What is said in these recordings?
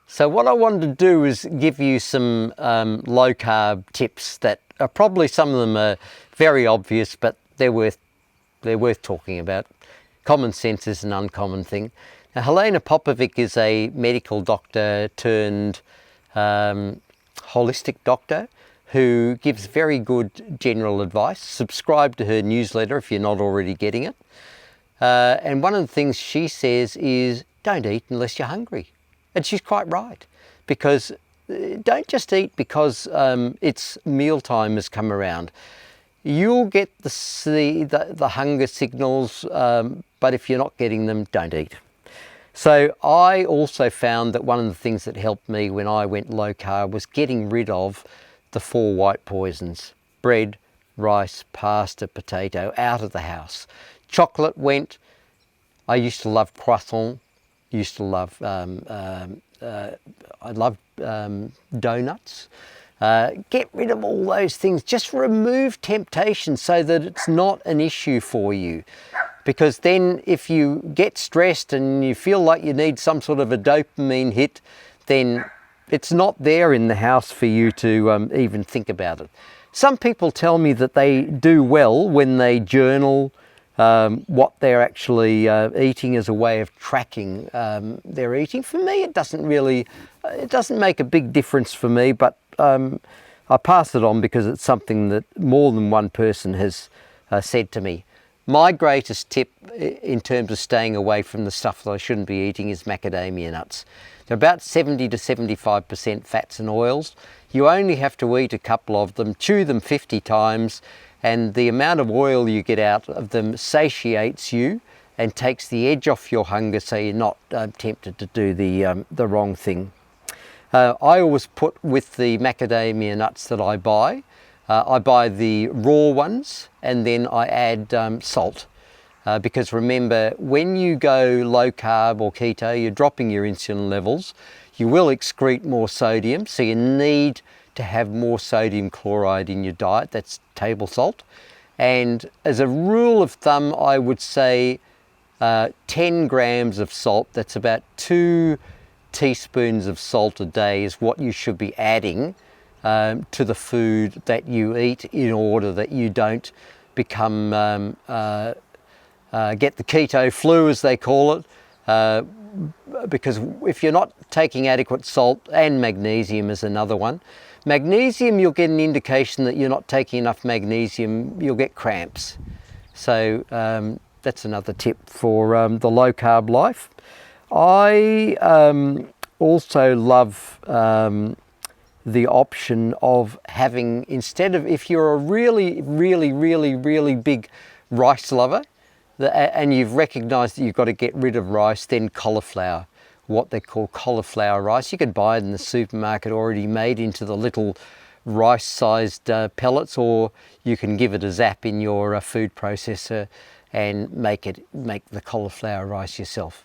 So what I wanted to do is give you some low carb tips that are probably, some of them are very obvious, but they're worth talking about. Common sense is an uncommon thing. Now, Helena Popovic is a medical doctor turned holistic doctor who gives very good general advice. Subscribe to her newsletter if you're not already getting it. And one of the things she says is, don't eat unless you're hungry. And she's quite right, because don't just eat because it's mealtime has come around. You'll get the hunger signals, but if you're not getting them, don't eat. So I also found that one of the things that helped me when I went low carb was getting rid of the 4 white poisons: bread, rice, pasta, potato, out of the house. Chocolate went. I used to love croissant. Used to love, I love doughnuts. Get rid of all those things. Just remove temptation so that it's not an issue for you. Because then if you get stressed and you feel like you need some sort of a dopamine hit, then it's not there in the house for you to even think about it. Some people tell me that they do well when they journal what they're actually eating as a way of tracking their eating. For me, it doesn't make a big difference for me, but I pass it on because it's something that more than one person has said to me. My greatest tip in terms of staying away from the stuff that I shouldn't be eating is macadamia nuts. They're about 70 to 75% fats and oils. You only have to eat a couple of them, chew them 50 times, and the amount of oil you get out of them satiates you and takes the edge off your hunger, so you're not tempted to do the wrong thing. I always put with the macadamia nuts that I buy the raw ones, and then I add salt. Because remember, when you go low carb or keto, you're dropping your insulin levels. You will excrete more sodium, so you need to have more sodium chloride in your diet. That's table salt. And as a rule of thumb, I would say 10 grams of salt, that's about 2 teaspoons of salt a day, is what you should be adding to the food that you eat, in order that you don't become get the keto flu, as they call it, because if you're not taking adequate salt, and magnesium is another one. Magnesium, you'll get an indication that you're not taking enough magnesium, you'll get cramps. So that's another tip for the low carb life. I also love the option of having, instead of, if you're a really big rice lover, and you've recognized that you've got to get rid of rice, then cauliflower, what they call cauliflower rice. You can buy it in the supermarket already made into the little rice-sized pellets, or you can give it a zap in your food processor and make the cauliflower rice yourself.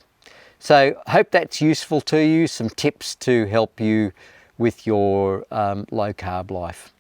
So I hope that's useful to you, some tips to help you with your low carb life.